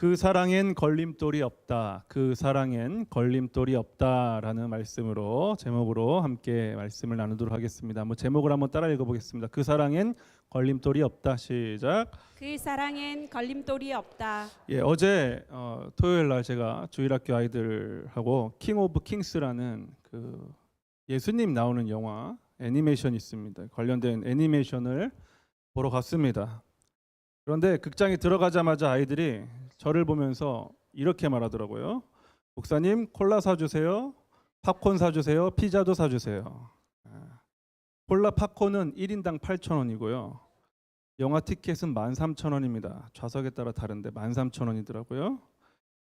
그 사랑엔 걸림돌이 없다. 그 사랑엔 걸림돌이 없다라는 말씀으로 제목으로 함께 말씀을 나누도록 하겠습니다. 제목을 한번 따라 읽어보겠습니다. 그 사랑엔 걸림돌이 없다. 시작. 그 사랑엔 걸림돌이 없다. 어제 토요일 날 제가 주일학교 아이들하고 킹 오브 킹스라는 그 예수님 나오는 영화 애니메이션이 있습니다. 관련된 애니메이션을 보러 갔습니다. 그런데 극장에 들어가자마자 아이들이 저를 보면서 이렇게 말하더라고요. 목사님, 콜라 사주세요. 팝콘 사주세요. 피자도 사주세요. 콜라 팝콘은 1인당 8,000원이고요. 영화 티켓은 13,000원입니다. 좌석에 따라 다른데 13,000원이더라고요.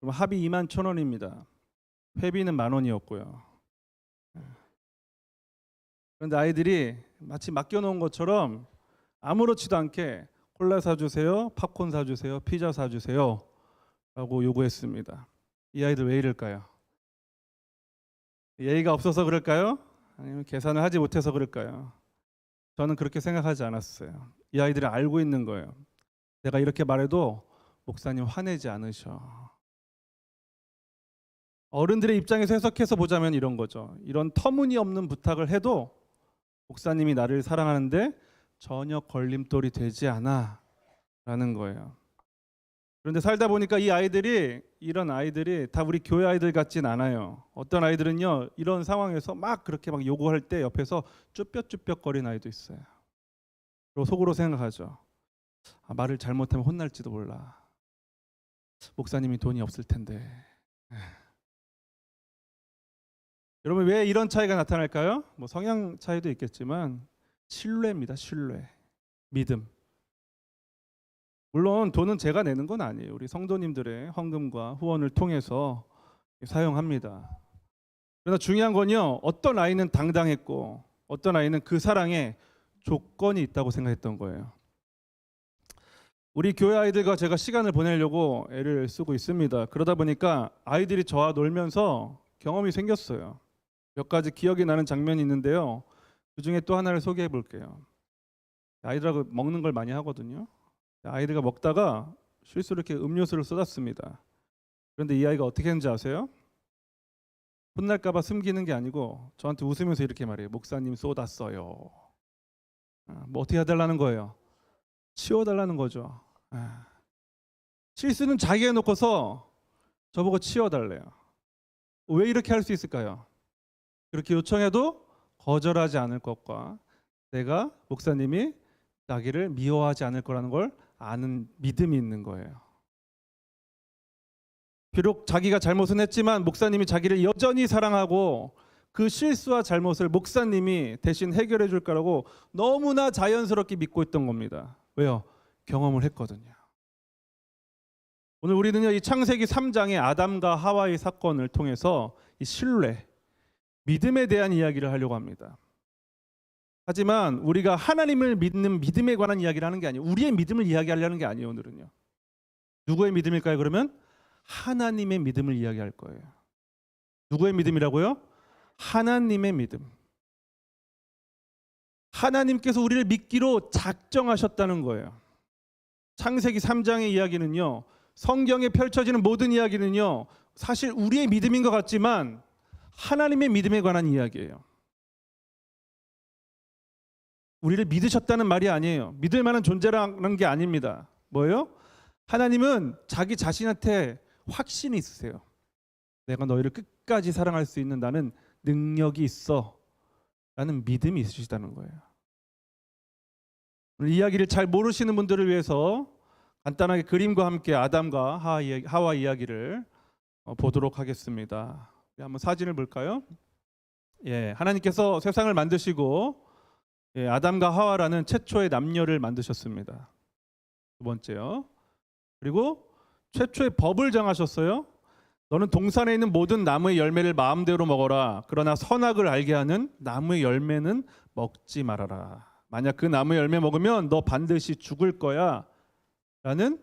그럼 합이 21,000원입니다. 회비는 10,000원이었고요. 그런데 아이들이 마치 맡겨놓은 것처럼 아무렇지도 않게 콜라 사주세요, 팝콘 사주세요, 피자 사주세요 라고 요구했습니다. 이 아이들 왜 이럴까요? 예의가 없어서 그럴까요? 아니면 계산을 하지 못해서 그럴까요? 저는 그렇게 생각하지 않았어요. 이 아이들이 알고 있는 거예요. 내가 이렇게 말해도 목사님 화내지 않으셔. 어른들의 입장에서 해석해서 보자면 이런 거죠. 이런 터무니없는 부탁을 해도 목사님이 나를 사랑하는데 전혀 걸림돌이 되지 않아 라는 거예요. 그런데 살다 보니까 이런 아이들이 다 우리 교회 아이들 같진 않아요. 어떤 아이들은요, 이런 상황에서 막 그렇게 막 요구할 때 옆에서 쭈뼛쭈뼛거리는 아이도 있어요. 그리고 속으로 생각하죠. 말을 잘못하면 혼날지도 몰라. 목사님이 돈이 없을 텐데. 여러분, 왜 이런 차이가 나타날까요? 성향 차이도 있겠지만 신뢰입니다. 신뢰, 믿음. 물론 돈은 제가 내는 건 아니에요. 우리 성도님들의 헌금과 후원을 통해서 사용합니다. 그러나 중요한 건요, 어떤 아이는 당당했고 어떤 아이는 그 사랑에 조건이 있다고 생각했던 거예요. 우리 교회 아이들과 제가 시간을 보내려고 애를 쓰고 있습니다. 그러다 보니까 아이들이 저와 놀면서 경험이 생겼어요. 몇 가지 기억이 나는 장면이 있는데요. 그 중에 또 하나를 소개해 볼게요. 아이들하고 먹는 걸 많이 하거든요. 아이들과 먹다가 실수로 이렇게 음료수를 쏟았습니다. 그런데 이 아이가 어떻게 했는지 아세요? 혼날까 봐 숨기는 게 아니고 저한테 웃으면서 이렇게 말해요. 목사님 쏟았어요. 어떻게 해달라는 거예요? 치워달라는 거죠. 실수는 자기가 해놓고서 저보고 치워달래요. 왜 이렇게 할 수 있을까요? 그렇게 요청해도 거절하지 않을 것과 내가 목사님이 자기를 미워하지 않을 거라는 걸 아는 믿음이 있는 거예요. 비록 자기가 잘못은 했지만 목사님이 자기를 여전히 사랑하고 그 실수와 잘못을 목사님이 대신 해결해 줄 거라고 너무나 자연스럽게 믿고 있던 겁니다. 왜요? 경험을 했거든요. 오늘 우리는요, 이 창세기 3장의 아담과 하와의 사건을 통해서 이 신뢰, 믿음에 대한 이야기를 하려고 합니다. 하지만 우리가 하나님을 믿는 믿음에 관한 이야기를 하는 게 아니에요. 우리의 믿음을 이야기하려는 게 아니에요. 오늘은요. 누구의 믿음일까요? 그러면 하나님의 믿음을 이야기할 거예요. 누구의 믿음이라고요? 하나님의 믿음. 하나님께서 우리를 믿기로 작정하셨다는 거예요. 창세기 3장의 이야기는요, 성경에 펼쳐지는 모든 이야기는요, 사실 우리의 믿음인 것 같지만 하나님의 믿음에 관한 이야기예요. 우리를 믿으셨다는 말이 아니에요. 믿을 만한 존재라는 게 아닙니다. 뭐예요? 하나님은 자기 자신한테 확신이 있으세요. 내가 너희를 끝까지 사랑할 수 있는 나는 능력이 있어 라는 믿음이 있으시다는 거예요. 오늘 이야기를 잘 모르시는 분들을 위해서 간단하게 그림과 함께 아담과 하와 이야기를 보도록 하겠습니다. 한번 사진을 볼까요? 하나님께서 세상을 만드시고 아담과 하와라는 최초의 남녀를 만드셨습니다. 두 번째요. 그리고 최초의 법을 정하셨어요. 너는 동산에 있는 모든 나무의 열매를 마음대로 먹어라. 그러나 선악을 알게 하는 나무의 열매는 먹지 말아라. 만약 그 나무의 열매 먹으면 너 반드시 죽을 거야. 라는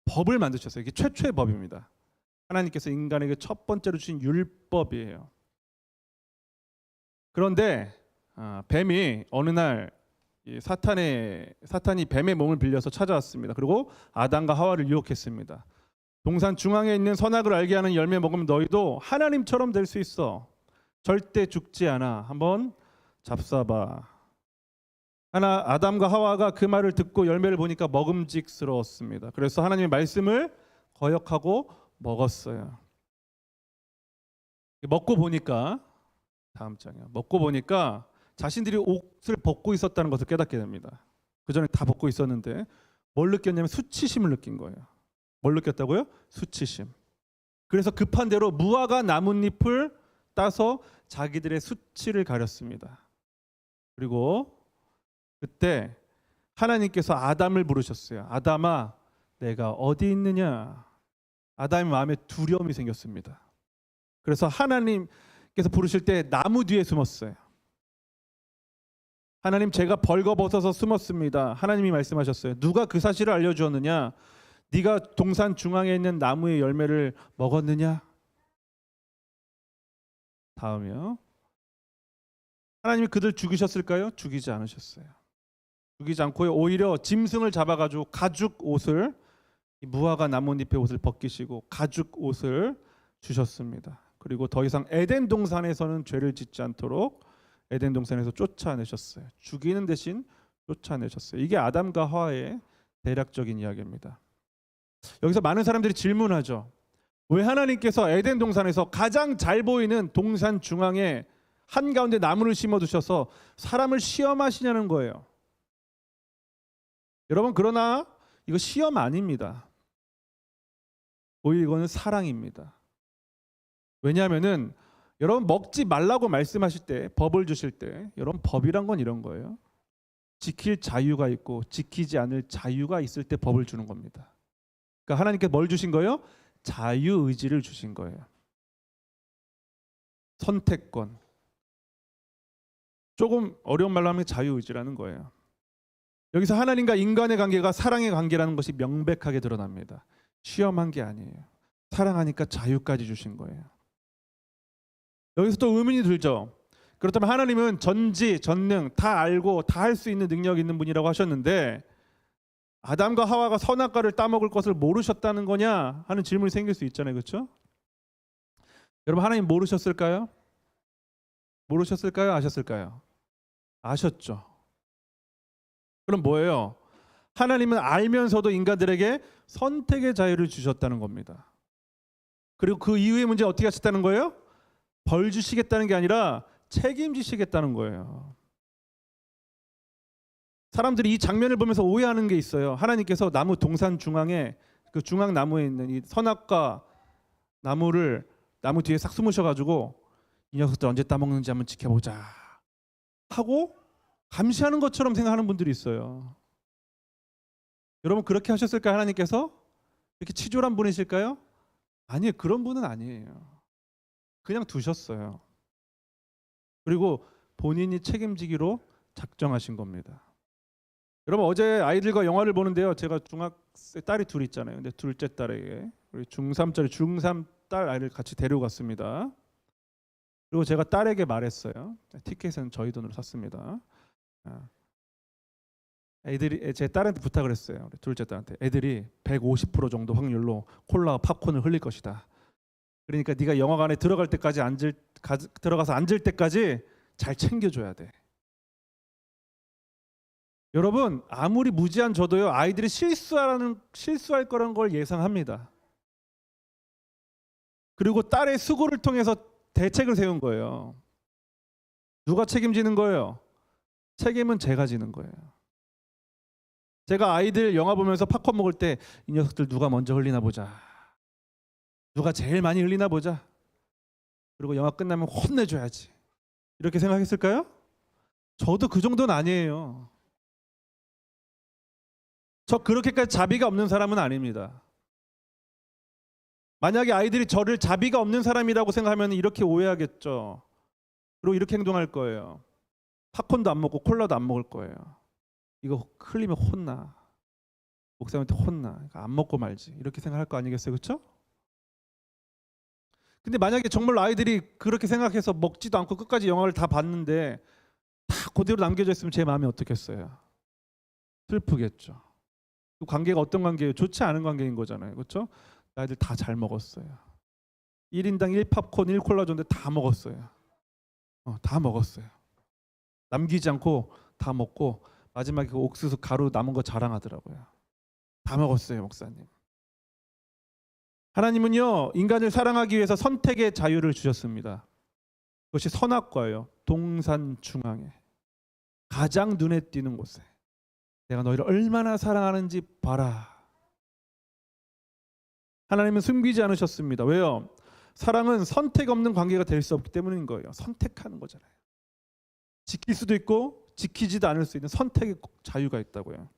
법을 만드셨어요. 이게 최초의 법입니다. 하나님께서 인간에게 첫 번째로 주신 율법이에요. 그런데 뱀이 어느 날 사탄이 뱀의 몸을 빌려서 찾아왔습니다. 그리고 아담과 하와를 유혹했습니다. 동산 중앙에 있는 선악을 알게 하는 열매 먹으면 너희도 하나님처럼 될 수 있어. 절대 죽지 않아. 한번 잡숴봐. 아담과 하와가 그 말을 듣고 열매를 보니까 먹음직스러웠습니다. 그래서 하나님의 말씀을 거역하고 먹었어요. 먹고 보니까, 다음 장이요. 먹고 보니까 자신들이 옷을 벗고 있었다는 것을 깨닫게 됩니다. 그 전에 다 벗고 있었는데 뭘 느꼈냐면 수치심을 느낀 거예요. 뭘 느꼈다고요? 수치심. 그래서 급한 대로 무화과 나뭇잎을 따서 자기들의 수치를 가렸습니다. 그리고 그때 하나님께서 아담을 부르셨어요. 아담아, 내가 어디 있느냐? 아담의 마음에 두려움이 생겼습니다. 그래서 하나님께서 부르실 때 나무 뒤에 숨었어요. 하나님, 제가 벌거벗어서 숨었습니다. 하나님이 말씀하셨어요. 누가 그 사실을 알려주었느냐? 네가 동산 중앙에 있는 나무의 열매를 먹었느냐? 다음이요. 하나님이 그들 죽이셨을까요? 죽이지 않으셨어요. 죽이지 않고요. 오히려 짐승을 잡아가지고 가죽 옷을, 무화과 나뭇잎의 옷을 벗기시고 가죽 옷을 주셨습니다. 그리고 더 이상 에덴 동산에서는 죄를 짓지 않도록 에덴 동산에서 쫓아내셨어요. 죽이는 대신 쫓아내셨어요. 이게 아담과 하와의 대략적인 이야기입니다. 여기서 많은 사람들이 질문하죠. 왜 하나님께서 에덴 동산에서 가장 잘 보이는 동산 중앙에 한가운데 나무를 심어 두셔서 사람을 시험하시냐는 거예요. 여러분, 그러나 이거 시험 아닙니다. 오히려 이거는 사랑입니다. 왜냐하면은 여러분, 먹지 말라고 말씀하실 때, 법을 주실 때, 여러분, 법이란 건 이런 거예요. 지킬 자유가 있고 지키지 않을 자유가 있을 때 법을 주는 겁니다. 그러니까 하나님께 뭘 주신 거예요? 자유의지를 주신 거예요. 선택권. 조금 어려운 말로 하면 자유의지라는 거예요. 여기서 하나님과 인간의 관계가 사랑의 관계라는 것이 명백하게 드러납니다. 시험한 게 아니에요. 사랑하니까 자유까지 주신 거예요. 여기서 또 의문이 들죠. 그렇다면 하나님은 전지, 전능, 다 알고 다 할 수 있는 능력이 있는 분이라고 하셨는데 아담과 하와가 선악과를 따먹을 것을 모르셨다는 거냐 하는 질문이 생길 수 있잖아요. 그렇죠? 여러분, 하나님 모르셨을까요? 모르셨을까요? 아셨을까요? 아셨죠. 그럼 뭐예요? 하나님은 알면서도 인간들에게 선택의 자유를 주셨다는 겁니다. 그리고 그 이후의 문제 어떻게 하셨다는 거예요? 벌 주시겠다는 게 아니라 책임지시겠다는 거예요. 사람들이 이 장면을 보면서 오해하는 게 있어요. 하나님께서 나무 동산 중앙에, 그 중앙 나무에 있는 이 선악과 나무를 나무 뒤에 싹 숨으셔가지고 이 녀석들 언제 따먹는지 한번 지켜보자 하고 감시하는 것처럼 생각하는 분들이 있어요. 여러분, 그렇게 하셨을까요? 하나님께서 이렇게 치졸한 분이실까요? 아니에요. 그런 분은 아니에요. 그냥 두셨어요. 그리고 본인이 책임지기로 작정하신 겁니다. 여러분, 어제 아이들과 영화를 보는데요. 제가 중학생 딸이 둘 있잖아요. 근데 둘째 딸에게 우리 중3짜리 중3 딸 아이를 같이 데리고 갔습니다. 그리고 제가 딸에게 말했어요. 티켓은 저희 돈으로 샀습니다. 애들이, 제 딸한테 부탁을 했어요. 우리 둘째 딸한테. 애들이 150% 정도 확률로 콜라와 팝콘을 흘릴 것이다. 그러니까 네가 영화관에 들어갈 때까지 들어가서 앉을 때까지 잘 챙겨줘야 돼. 여러분, 아무리 무지한 저도요, 아이들이 실수할 거라는 걸 예상합니다. 그리고 딸의 수고를 통해서 대책을 세운 거예요. 누가 책임지는 거예요? 책임은 제가 지는 거예요. 제가 아이들 영화 보면서 팝콘 먹을 때 이 녀석들 누가 먼저 흘리나 보자. 누가 제일 많이 흘리나 보자. 그리고 영화 끝나면 혼내줘야지. 이렇게 생각했을까요? 저도 그 정도는 아니에요. 저 그렇게까지 자비가 없는 사람은 아닙니다. 만약에 아이들이 저를 자비가 없는 사람이라고 생각하면 이렇게 오해하겠죠. 그리고 이렇게 행동할 거예요. 팝콘도 안 먹고 콜라도 안 먹을 거예요. 이거 흘리면 혼나. 목사님한테 혼나. 그러니까 안 먹고 말지. 이렇게 생각할 거 아니겠어요? 그렇죠? 근데 만약에 정말 아이들이 그렇게 생각해서 먹지도 않고 끝까지 영화를 다 봤는데 다 그대로 남겨져 있으면 제 마음이 어떻겠어요? 슬프겠죠. 그 관계가 어떤 관계예요? 좋지 않은 관계인 거잖아요. 그렇죠? 아이들 다 잘 먹었어요. 1인당 1팝콘 1콜라 줬는데 다 먹었어요. 다 먹었어요. 남기지 않고 다 먹고 마지막에 그 옥수수 가루 남은 거 자랑하더라고요. 다 먹었어요, 목사님. 하나님은요, 인간을 사랑하기 위해서 선택의 자유를 주셨습니다. 그것이 선악과예요. 동산 중앙에 가장 눈에 띄는 곳에 내가 너희를 얼마나 사랑하는지 봐라. 하나님은 숨기지 않으셨습니다. 왜요? 사랑은 선택 없는 관계가 될 수 없기 때문인 거예요. 선택하는 거잖아요. 지킬 수도 있고 지키지도 않을 수 있는 선택의 자유가 있다고요.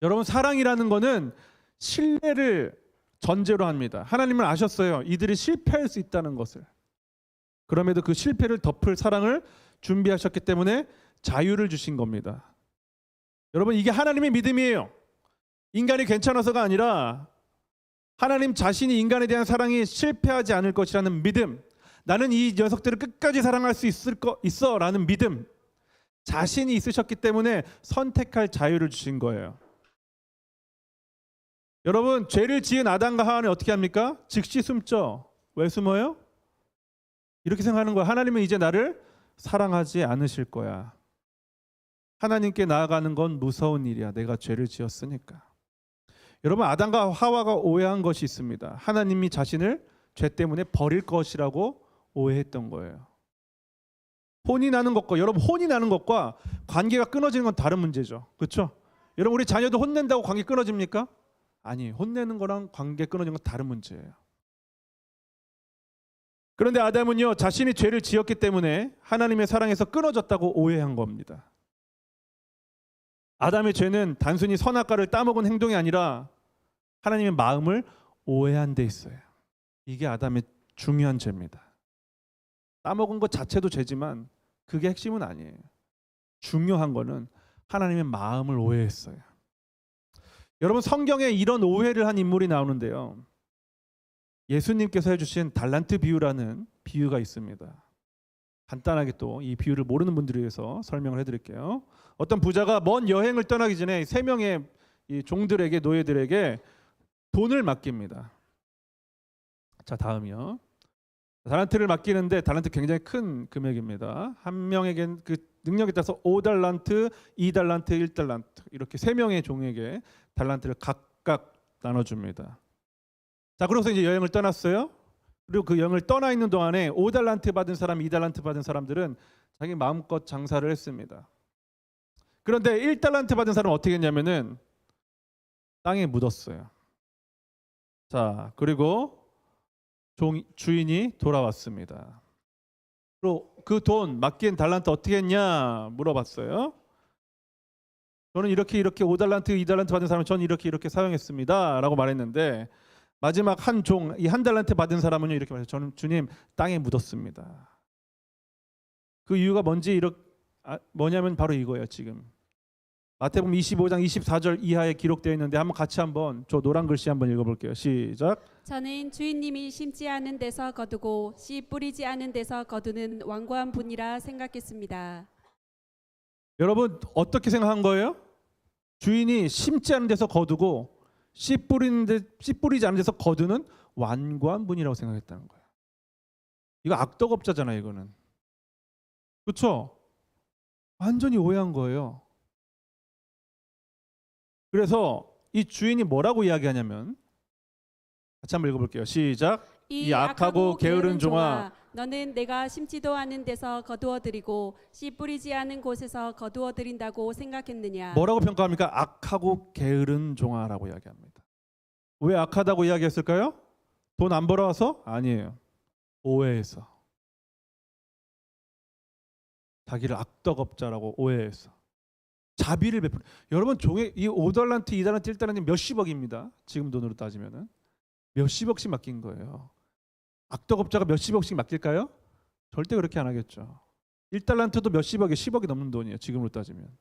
여러분, 사랑이라는 거는 신뢰를 전제로 합니다. 하나님은 아셨어요. 이들이 실패할 수 있다는 것을. 그럼에도 그 실패를 덮을 사랑을 준비하셨기 때문에 자유를 주신 겁니다. 여러분, 이게 하나님의 믿음이에요. 인간이 괜찮아서가 아니라 하나님 자신이 인간에 대한 사랑이 실패하지 않을 것이라는 믿음, 나는 이 녀석들을 끝까지 사랑할 수 있어 라는 믿음, 자신이 있으셨기 때문에 선택할 자유를 주신 거예요. 여러분, 죄를 지은 아담과 하와는 어떻게 합니까? 즉시 숨죠. 왜 숨어요? 이렇게 생각하는 거야. 하나님은 이제 나를 사랑하지 않으실 거야. 하나님께 나아가는 건 무서운 일이야. 내가 죄를 지었으니까. 여러분, 아담과 하와가 오해한 것이 있습니다. 하나님이 자신을 죄 때문에 버릴 것이라고 오해했던 거예요. 혼이 나는 것과, 여러분, 혼이 나는 것과 관계가 끊어지는 건 다른 문제죠. 그렇죠? 여러분, 우리 자녀도 혼낸다고 관계 끊어집니까? 아니, 혼내는 거랑 관계 끊어지는 건 다른 문제예요. 그런데 아담은요, 자신이 죄를 지었기 때문에 하나님의 사랑에서 끊어졌다고 오해한 겁니다. 아담의 죄는 단순히 선악과를 따먹은 행동이 아니라 하나님의 마음을 오해한 데 있어요. 이게 아담의 중요한 죄입니다. 따먹은 것 자체도 죄지만 그게 핵심은 아니에요. 중요한 거는 하나님의 마음을 오해했어요. 여러분, 성경에 이런 오해를 한 인물이 나오는데요. 예수님께서 해주신 달란트 비유라는 비유가 있습니다. 간단하게 또 이 비유를 모르는 분들을 위해서 설명을 해드릴게요. 어떤 부자가 먼 여행을 떠나기 전에 3명의 이 종들에게, 노예들에게 돈을 맡깁니다. 자, 다음이요. 달란트를 맡기는데 달란트 굉장히 큰 금액입니다. 한 명에겐 그 능력에 따라서 5달란트, 2달란트, 1달란트 이렇게 3명의 종에게 달란트를 각각 나눠줍니다. 자, 그래서 이제 여행을 떠났어요. 그리고 그 여행을 떠나 있는 동안에 5달란트 받은 사람, 2달란트 받은 사람들은 자기 마음껏 장사를 했습니다. 그런데 1달란트 받은 사람은 어떻게 했냐면은 땅에 묻었어요. 자, 그리고 주인이 돌아왔습니다. 그리고 그 돈 맡긴 달란트 어떻게 했냐 물어봤어요. 저는 이렇게 5달란트, 2달란트 받은 사람은 저는 이렇게 사용했습니다 라고 말했는데, 마지막 한 종, 이 한 달란트 받은 사람은요 이렇게 말해요. 저는 주님 땅에 묻었습니다. 그 이유가 뭐냐면 바로 이거예요. 지금 마태복음 25장 24절 이하에 기록되어 있는데 한번 저 노란 글씨 한번 읽어볼게요. 시작. 저는 주인님이 심지 않은 데서 거두고 씨 뿌리지 않은 데서 거두는 완고한 분이라 생각했습니다. 여러분, 어떻게 생각한 거예요? 주인이 심지 않은 데서 거두고 씨 뿌리지 않은 데서 거두는 완고한 분이라고 생각했다는 거예요. 이거 악덕업자잖아요, 이거는. 그렇죠? 완전히 오해한 거예요. 그래서 이 주인이 뭐라고 이야기하냐면, 같이 한번 읽어볼게요. 시작. 이 악하고 게으른 종아, 너는 내가 심지도 않은 데서 거두어들이고 씨 뿌리지 않은 곳에서 거두어들인다고 생각했느냐. 뭐라고 평가합니까? 악하고 게으른 종아라고 이야기합니다. 왜 악하다고 이야기했을까요? 돈 안 벌어와서? 아니에요. 오해해서. 자기를 악덕업자라고 오해해서 자비를 베풀어. 여러분, 종의 이 5달란트, 2달란트, 1달란트 몇십억입니다. 지금 돈으로 따지면은 몇십억씩 맡긴 거예요. 악덕업자가 몇십억씩 맡길까요? 절대 그렇게 안 하겠죠. 1달란트도 몇십억에 10억이 넘는 돈이에요. 지금으로 따지면.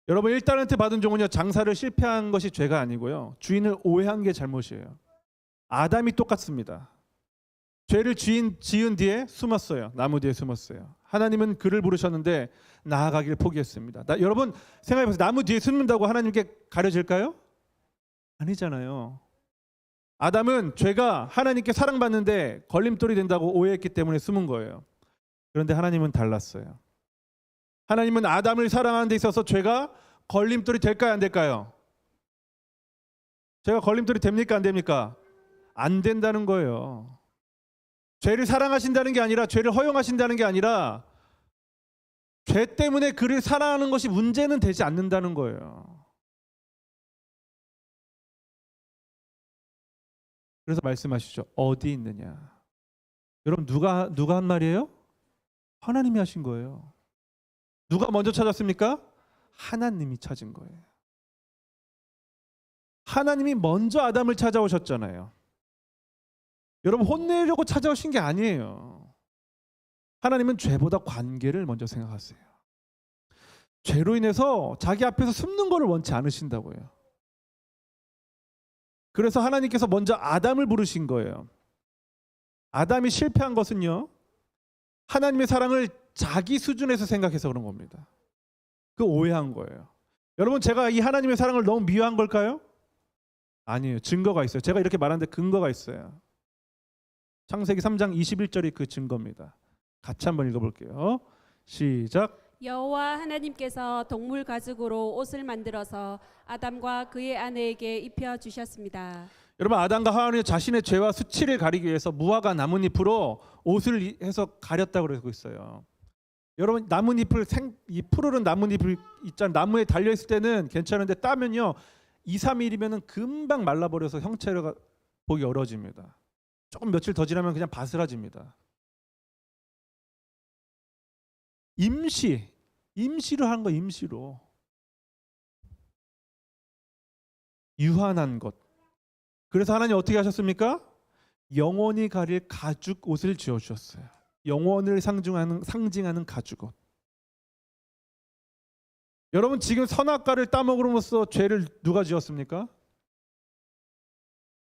여러분, 1달란트 받은 종은요, 장사를 실패한 것이 죄가 아니고요, 주인을 오해한 게 잘못이에요. 아담이 똑같습니다. 죄를 지은 뒤에 숨었어요. 나무 뒤에 숨었어요. 하나님은 그를 부르셨는데 나아가기를 포기했습니다. 여러분 생각해보세요. 나무 뒤에 숨는다고 하나님께 가려질까요? 아니잖아요. 아담은 죄가 하나님께 사랑받는데 걸림돌이 된다고 오해했기 때문에 숨은 거예요. 그런데 하나님은 달랐어요. 하나님은 아담을 사랑하는 데 있어서 죄가 걸림돌이 될까요, 안 될까요? 죄가 걸림돌이 됩니까, 안 됩니까? 안 된다는 거예요. 죄를 사랑하신다는 게 아니라, 죄를 허용하신다는 게 아니라, 죄 때문에 그를 사랑하는 것이 문제는 되지 않는다는 거예요. 그래서 말씀하시죠. 어디 있느냐? 여러분 누가 한 말이에요? 하나님이 하신 거예요. 누가 먼저 찾았습니까? 하나님이 찾은 거예요. 하나님이 먼저 아담을 찾아오셨잖아요. 여러분 혼내려고 찾아오신 게 아니에요. 하나님은 죄보다 관계를 먼저 생각하세요. 죄로 인해서 자기 앞에서 숨는 것을 원치 않으신다고요. 그래서 하나님께서 먼저 아담을 부르신 거예요. 아담이 실패한 것은요, 하나님의 사랑을 자기 수준에서 생각해서 그런 겁니다. 그 오해한 거예요. 여러분 제가 이 하나님의 사랑을 너무 미워한 걸까요? 아니에요. 증거가 있어요. 제가 이렇게 말하는데 근거가 있어요. 창세기 3장 21절이 그 증거입니다. 같이 한번 읽어볼게요. 시작. 여호와 하나님께서 동물 가죽으로 옷을 만들어서 아담과 그의 아내에게 입혀 주셨습니다. 여러분 아담과 하와는 자신의 죄와 수치를 가리기 위해서 무화과 나뭇잎으로 옷을 해서 가렸다고 그러고 있어요. 여러분 나뭇잎을 이 푸르른 나뭇잎을 있잖아요. 나무에 달려 있을 때는 괜찮은데 따면요 2, 3일이면은 금방 말라버려서 형체가 보기 어려워집니다. 조금 며칠 더 지나면 그냥 바스라집니다. 임시로 한 거, 임시로 유한한 것. 그래서 하나님 어떻게 하셨습니까? 영원히 가릴 가죽 옷을 지어 주셨어요. 영원을 상징하는 가죽 옷. 여러분 지금 선악과를 따먹음으로써 죄를 누가 지었습니까?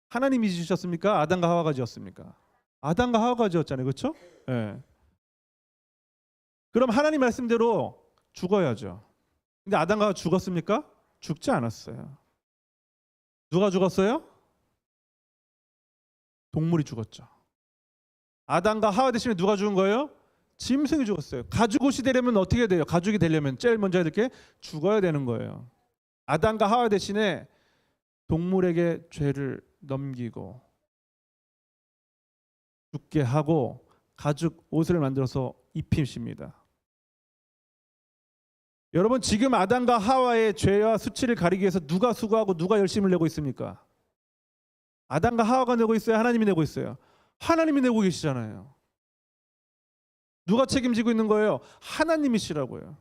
하나님이 지으셨습니까? 아담과 하와가 지었습니까? 아담과 하와가 지었잖아요. 그렇죠? 네. 그럼 하나님 말씀대로 죽어야죠. 근데 아담과 하와 죽었습니까? 죽지 않았어요. 누가 죽었어요? 동물이 죽었죠. 아담과 하와 대신에 누가 죽은 거예요? 짐승이 죽었어요. 가죽옷이 되려면 어떻게 돼요? 가죽이 되려면 제일 먼저 해야 될 게 죽어야 되는 거예요. 아담과 하와 대신에 동물에게 죄를 넘기고 죽게 하고 가죽 옷을 만들어서 입히십니다. 여러분 지금 아담과 하와의 죄와 수치를 가리기 위해서 누가 수고하고 누가 열심을 내고 있습니까? 아담과 하와가 내고 있어요? 하나님이 내고 있어요? 하나님이 내고 계시잖아요. 누가 책임지고 있는 거예요? 하나님이시라고요.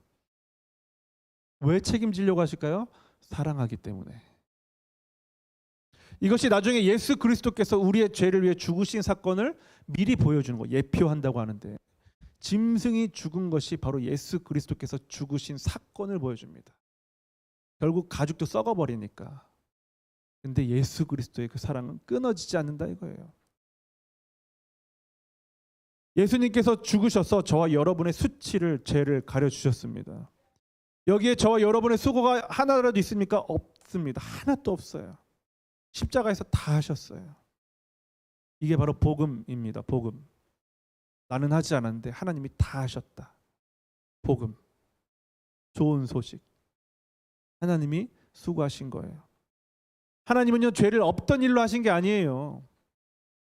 왜 책임지려고 하실까요? 사랑하기 때문에. 이것이 나중에 예수 그리스도께서 우리의 죄를 위해 죽으신 사건을 미리 보여주는 거, 예표한다고 하는데 짐승이 죽은 것이 바로 예수 그리스도께서 죽으신 사건을 보여줍니다. 결국 가죽도 썩어버리니까. 근데 예수 그리스도의 그 사랑은 끊어지지 않는다 이거예요. 예수님께서 죽으셔서 저와 여러분의 수치를, 죄를 가려주셨습니다. 여기에 저와 여러분의 수고가 하나라도 있습니까? 없습니다. 하나도 없어요. 십자가에서 다 하셨어요. 이게 바로 복음입니다. 복음. 나는 하지 않았는데 하나님이 다 하셨다. 복음. 좋은 소식. 하나님이 수고하신 거예요. 하나님은요 죄를 없던 일로 하신 게 아니에요.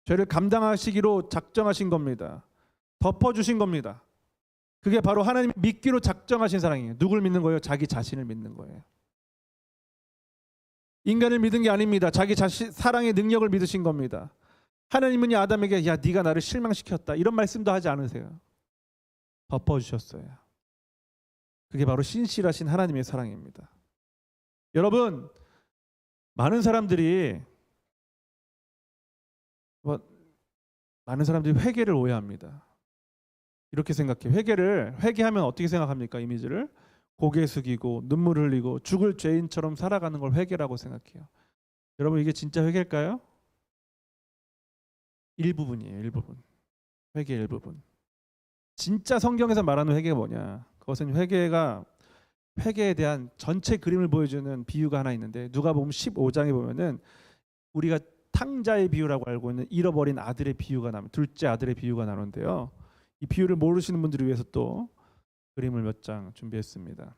죄를 감당하시기로 작정하신 겁니다. 덮어주신 겁니다. 그게 바로 하나님 믿기로 작정하신 사랑이에요. 누굴 믿는 거예요? 자기 자신을 믿는 거예요. 인간을 믿은 게 아닙니다. 자기 자신 사랑의 능력을 믿으신 겁니다. 하나님은 아담에게 야 네가 나를 실망시켰다 이런 말씀도 하지 않으세요. 덮어주셨어요. 그게 바로 신실하신 하나님의 사랑입니다. 여러분 많은 사람들이 회개를 오해합니다. 이렇게 생각해요. 회개하면 어떻게 생각합니까? 이미지를 고개 숙이고 눈물 흘리고 죽을 죄인처럼 살아가는 걸 회개라고 생각해요. 여러분 이게 진짜 회개일까요? 일부분이에요. 일부분. 회개의 일부분. 진짜 성경에서 말하는 회개가 뭐냐? 그것은 회개에 대한 전체 그림을 보여주는 비유가 하나 있는데 누가복음 15장에 보면은 우리가 탕자의 비유라고 알고 있는 잃어버린 아들의 비유가 나면 둘째 아들의 비유가 나오는데요. 이 비유를 모르시는 분들을 위해서 또 그림을 몇 장 준비했습니다.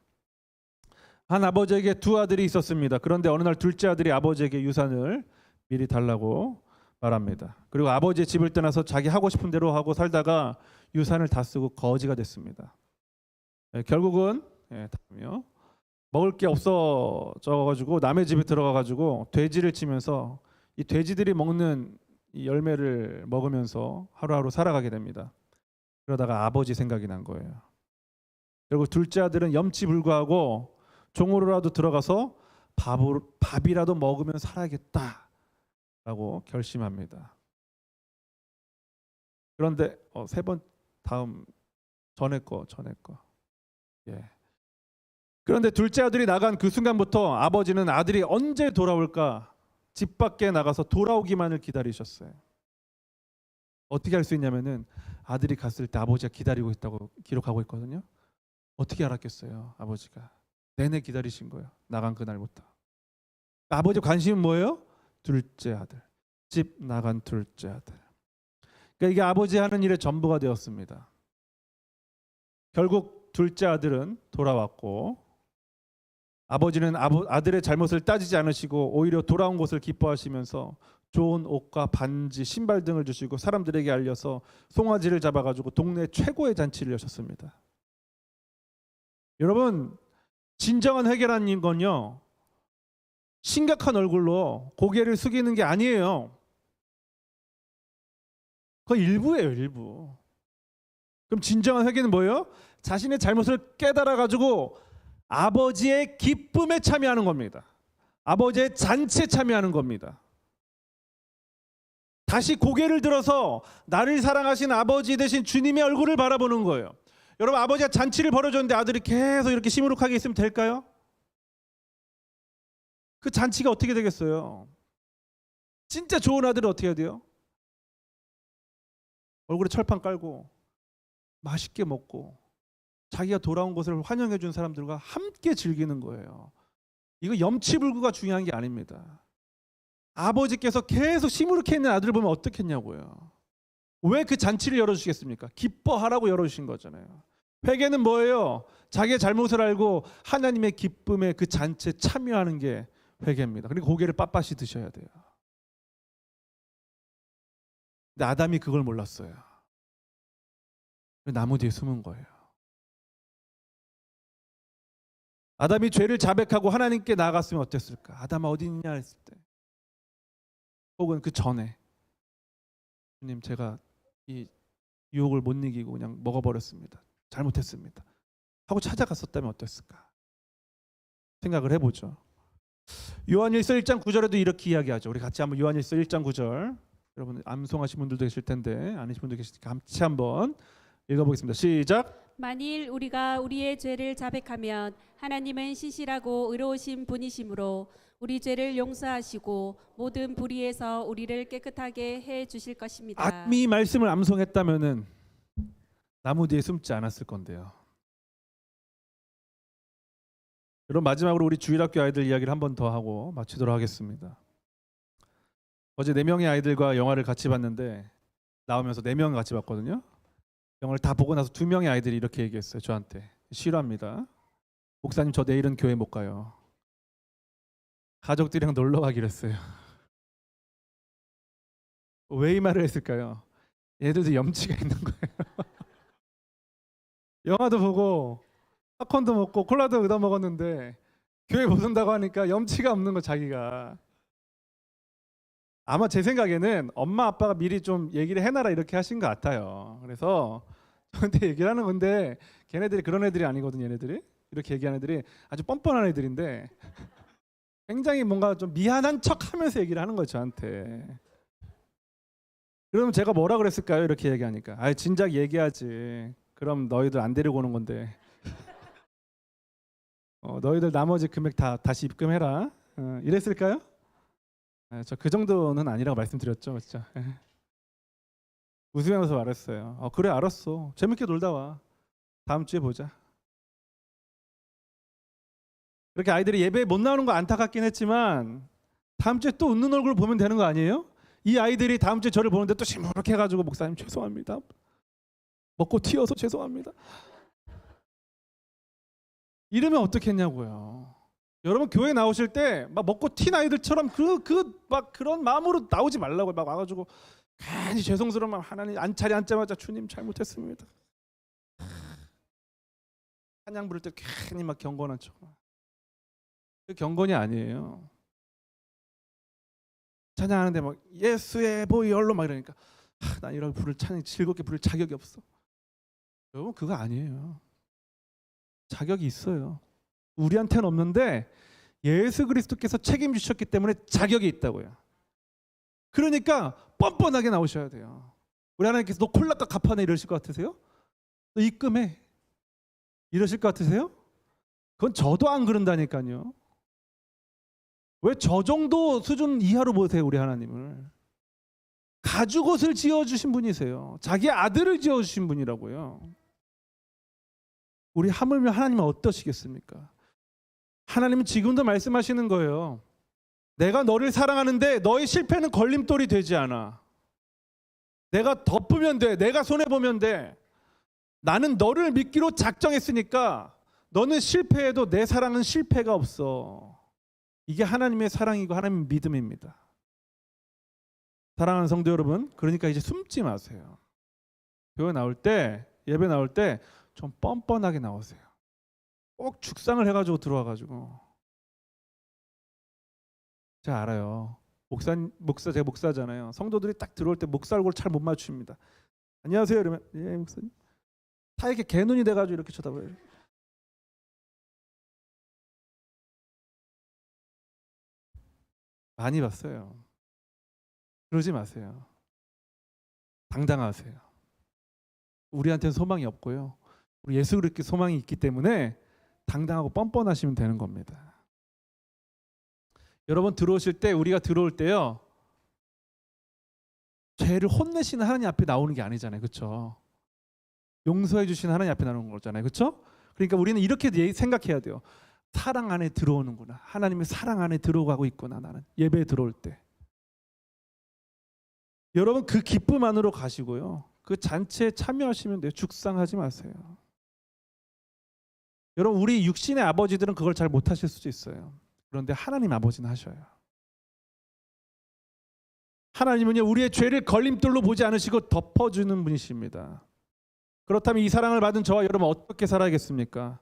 한 아버지에게 두 아들이 있었습니다. 그런데 어느 날 둘째 아들이 아버지에게 유산을 미리 달라고 말합니다. 그리고 아버지의 집을 떠나서 자기 하고 싶은 대로 하고 살다가 유산을 다 쓰고 거지가 됐습니다. 결국은 먹을 게 없어져가지고 남의 집에 들어가가지고 돼지를 치면서 이 돼지들이 먹는 이 열매를 먹으면서 하루하루 살아가게 됩니다. 그러다가 아버지 생각이 난 거예요. 결국 둘째 아들은 염치불구하고 종으로라도 들어가서 밥이라도 먹으면 살아야겠다라고 결심합니다. 그런데 세 번 다음 전에 거. 예. 그런데 둘째 아들이 나간 그 순간부터 아버지는 아들이 언제 돌아올까 집 밖에 나가서 돌아오기만을 기다리셨어요. 어떻게 할 수 있냐면은 아들이 갔을 때 아버지가 기다리고 있다고 기록하고 있거든요. 어떻게 알았겠어요? 아버지가 내내 기다리신 거예요. 나간 그날부터. 아버지 관심은 뭐예요? 둘째 아들. 집 나간 둘째 아들. 그러니까 이게 아버지 하는 일의 전부가 되었습니다. 결국 둘째 아들은 돌아왔고 아버지는 아들의 잘못을 따지지 않으시고 오히려 돌아온 것을 기뻐하시면서 좋은 옷과 반지, 신발 등을 주시고 사람들에게 알려서 송아지를 잡아가지고 동네 최고의 잔치를 여셨습니다. 여러분, 진정한 회개라는 건요, 심각한 얼굴로 고개를 숙이는 게 아니에요. 그거 일부예요, 일부. 그럼 진정한 회개는 뭐예요? 자신의 잘못을 깨달아가지고 아버지의 기쁨에 참여하는 겁니다. 아버지의 잔치에 참여하는 겁니다. 다시 고개를 들어서 나를 사랑하신 아버지 대신 주님의 얼굴을 바라보는 거예요. 여러분, 아버지가 잔치를 벌여줬는데 아들이 계속 이렇게 시무룩하게 있으면 될까요? 그 잔치가 어떻게 되겠어요? 진짜 좋은 아들은 어떻게 해야 돼요? 얼굴에 철판 깔고 맛있게 먹고 자기가 돌아온 것을 환영해 준 사람들과 함께 즐기는 거예요. 이거 염치불구가 중요한 게 아닙니다. 아버지께서 계속 시무룩해 있는 아들을 보면 어떻겠냐고요. 왜 그 잔치를 열어주시겠습니까? 기뻐하라고 열어주신 거잖아요. 회개는 뭐예요? 자기의 잘못을 알고 하나님의 기쁨에 그 잔치에 참여하는 게 회개입니다. 그리고 고개를 빳빳이 드셔야 돼요. 근데 아담이 그걸 몰랐어요. 나무 뒤에 숨은 거예요. 아담이 죄를 자백하고 하나님께 나아갔으면 어땠을까? 아담아 어디 있냐 했을 때, 혹은 그 전에, 주님 제가 이 유혹을 못 이기고 그냥 먹어버렸습니다. 잘못했습니다. 하고 찾아갔었다면 어땠을까? 생각을 해보죠. 요한일서 1장 9절에도 이렇게 이야기하죠. 우리 같이 한번 요한일서 1장 9절, 여러분 암송하신 분들도 계실 텐데 아니신 분도 계시니까 같이 한번 읽어보겠습니다. 시작. 만일 우리가 우리의 죄를 자백하면 하나님은 신실하고 의로우신 분이시므로 우리 죄를 용서하시고 모든 불의에서 우리를 깨끗하게 해 주실 것입니다. 아담이 말씀을 암송했다면은 나무 뒤에 숨지 않았을 건데요. 여러분, 마지막으로 우리 주일학교 아이들 이야기를 한 번 더 하고 마치도록 하겠습니다. 어제 4명의 아이들과 영화를 같이 봤는데 나오면서 4명 같이 봤거든요. 영화를 다 보고 나서 2명의 아이들이 이렇게 얘기했어요. 저한테 싫어합니다. 목사님 저 내일은 교회 못 가요. 가족들이랑 놀러 가기로 했어요. 왜 이 말을 했을까요? 얘들도 염치가 있는 거예요. 영화도 보고 팝콘도 먹고 콜라도 얻어 먹었는데 교회 못 온다고 하니까 염치가 없는 거 자기가. 아마 제 생각에는 엄마 아빠가 미리 좀 얘기를 해놔라 이렇게 하신 것 같아요. 그래서 저한테 얘기를 하는 건데 걔네들이 그런 애들이 아니거든요. 얘네들이 이렇게 얘기하는 애들이 아주 뻔뻔한 애들인데 굉장히 뭔가 좀 미안한 척하면서 얘기를 하는 거예요. 저한테. 그러면 제가 뭐라 그랬을까요? 이렇게 얘기하니까 아 진작 얘기하지. 그럼 너희들 안 데리고 오는 건데 너희들 나머지 금액 다 다시 입금해라. 이랬을까요? 저 그 정도는 아니라고 말씀드렸죠, 그렇죠? 웃으면서 말했어요. 그래 알았어. 재밌게 놀다 와. 다음 주에 보자. 그렇게 아이들이 예배에 못 나오는 거 안타깝긴 했지만 다음 주에 또 웃는 얼굴 보면 되는 거 아니에요? 이 아이들이 다음 주에 저를 보는데 또 시무룩해 가지고 목사님 죄송합니다. 먹고 튀어서 죄송합니다. 이러면 어떻겠냐고요. 여러분 교회 나오실 때 막 먹고 튄 아이들처럼 막 그런 마음으로 나오지 말라고 막 와가지고 괜히 죄송스러우면 하나님 안차리 앉자마자 주님 잘못했습니다. 찬양 부를 때 괜히 막 경건한 척. 그 경건이 아니에요. 찬양하는데 막 예수의 보혈로 막 이러니까 난 이런 찬양 즐겁게 부를 자격이 없어. 여러분 그거 아니에요. 자격이 있어요. 우리한테는 없는데 예수 그리스도께서 책임지셨기 때문에 자격이 있다고요. 그러니까 뻔뻔하게 나오셔야 돼요. 우리 하나님께서 너 콜라값 갚아내 이러실 것 같으세요? 너 입금해 이러실 것 같으세요? 그건 저도 안 그런다니까요. 왜 저 정도 수준 이하로 보세요 우리 하나님을. 가죽옷을 지어주신 분이세요. 자기 아들을 지어주신 분이라고요. 우리 하물며 하나님은 어떠시겠습니까? 하나님은 지금도 말씀하시는 거예요. 내가 너를 사랑하는데 너의 실패는 걸림돌이 되지 않아. 내가 덮으면 돼. 내가 손해보면 돼. 나는 너를 믿기로 작정했으니까 너는 실패해도 내 사랑은 실패가 없어. 이게 하나님의 사랑이고 하나님의 믿음입니다. 사랑하는 성도 여러분, 그러니까 이제 숨지 마세요. 교회 나올 때, 예배 나올 때 좀 뻔뻔하게 나오세요. 꼭 죽상을 해가지고 들어와가지고. 제가 알아요. 제가 목사잖아요. 성도들이 딱 들어올 때 목사 얼굴 잘 못 맞춥니다. 안녕하세요 이러면 예 목사님. 다 이렇게 개눈이 돼가지고 이렇게 쳐다봐요. 많이 봤어요. 그러지 마세요. 당당하세요. 우리한테는 소망이 없고요. 우리 예수 그리스도께 소망이 있기 때문에 당당하고 뻔뻔하시면 되는 겁니다. 여러분 들어오실 때 우리가 들어올 때요. 죄를 혼내시는 하나님 앞에 나오는 게 아니잖아요. 그렇죠? 용서해 주시는 하나님 앞에 나오는 거잖아요. 그렇죠? 그러니까 우리는 이렇게 생각해야 돼요. 사랑 안에 들어오는구나. 하나님의 사랑 안에 들어가고 있구나. 나는 예배에 들어올 때. 여러분 그 기쁨 안으로 가시고요. 그 잔치에 참여하시면 돼요. 죽상하지 마세요. 여러분 우리 육신의 아버지들은 그걸 잘 못하실 수도 있어요. 그런데 하나님 아버지는 하셔요. 하나님은요 우리의 죄를 걸림돌로 보지 않으시고 덮어주는 분이십니다. 그렇다면 이 사랑을 받은 저와 여러분 어떻게 살아야겠습니까?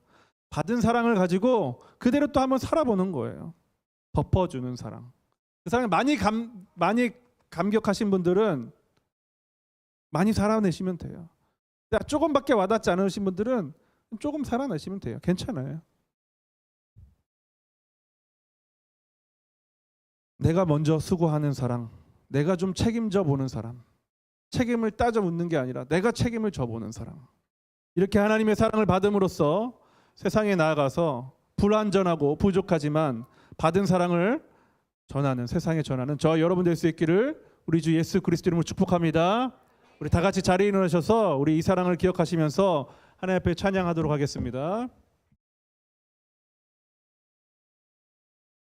받은 사랑을 가지고 그대로 또 한번 살아보는 거예요. 덮어주는 사랑. 그 사랑에 많이 감격하신 분들은 많이 살아내시면 돼요. 조금밖에 와닿지 않으신 분들은 조금 살아내시면 돼요. 괜찮아요. 내가 먼저 수고하는 사랑, 내가 좀 책임져 보는 사람, 책임을 따져 묻는 게 아니라 내가 책임을 져보는 사람. 이렇게 하나님의 사랑을 받음으로써 세상에 나아가서 불완전하고 부족하지만 받은 사랑을 전하는, 세상에 전하는 저와 여러분 될 수 있기를 우리 주 예수 그리스도 이름으로 축복합니다. 우리 다 같이 자리에 일어나셔서 우리 이 사랑을 기억하시면서 하나님 앞에 찬양하도록 하겠습니다.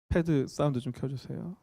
패드 사운드 좀 켜주세요.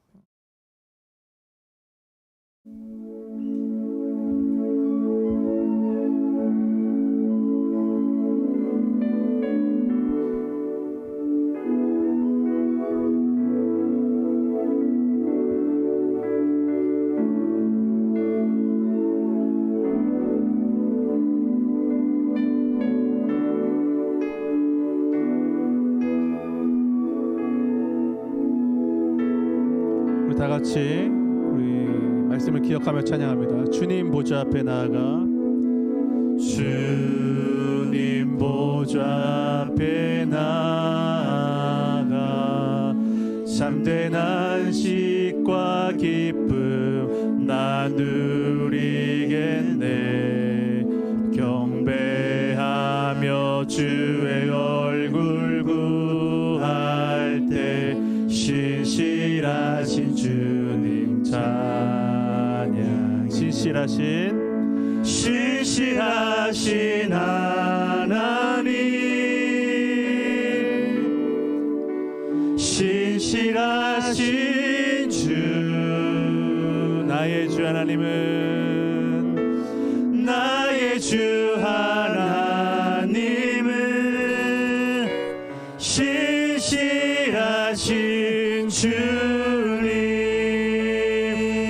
다 같이 우리 말씀을 기억하며 찬양합니다. 주님 보좌 앞에 나아가 주님 보좌 앞에 나아가 참된 안식과 기쁨 나누리겠네. 경배하며 주의 얼굴 구할 때 신실하신 주님 찬양. 신실하신 신실하신 하나님, 신실하신 주, 나의 주 하나님은, 나의 주 하나님은 신실하신 주님.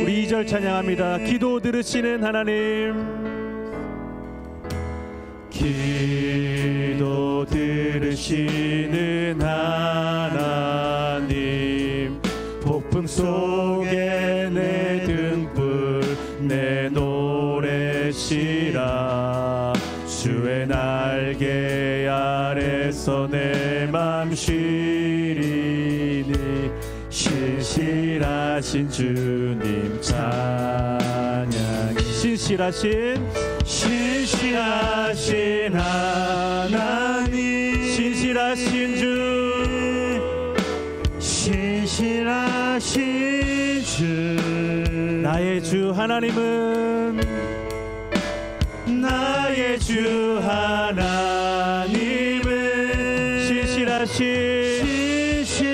우리 2절 찬양합니다. 기도 들으시는 하나님, 기도 들으시는 하나님, 폭풍 속에 내 등불 내 노래시라. 주의 날개 아래서 내 맘 쉬리니 신실하신 주님 찬양. 신실하신 하나님, 신실하신 주, 신실하신 주, 나의 주 하나님은, 나의 주 하나님은 신실하신 주.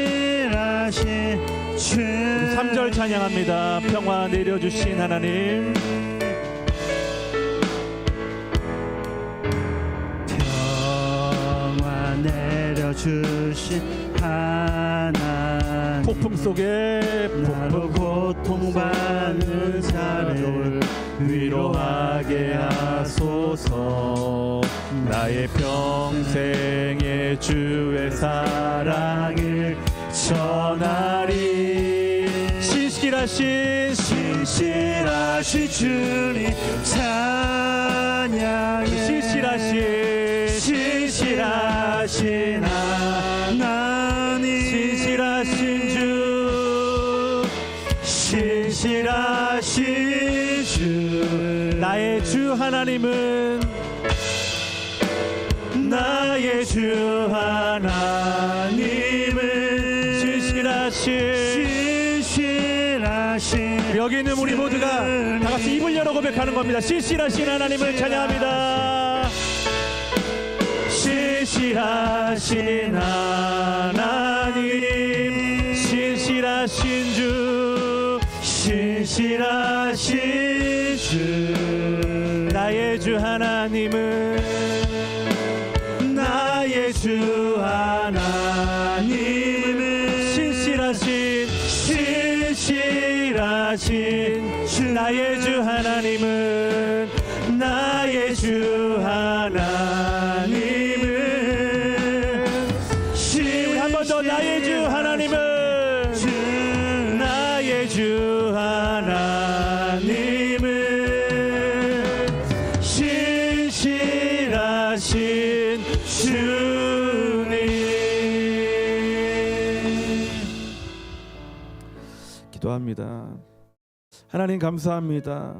3절 찬양합니다. 평화 내려주신 하나님, 평화 내려주신 하나님, 폭풍 속에 나로 고통받는 자를 위로하게 하소서. 나의 평생의 주의 사랑을 전하리. 신실하신 주님 찬양. 신실하신 하나님, 신실하신 주, 신실하신 주, 나의 주 하나님은, 나의 주 하나님은 신실하신. 여기 있는 우리 모두가 다 같이 입을 열어 고백하는 겁니다. 신실하신 하나님을 찬양합니다. 신실하신 하나님, 신실하신 주, 신실하신 주, 나의 주 하나님은, 나의 주 하나님은 신실하신 주, 나의 주 하나님은, 나의 주 하나님은 우리 한 번 더. 나의 주 하나님은, 나의 주 하나님은 신실하신 주님. 기도합니다. 하나님 감사합니다.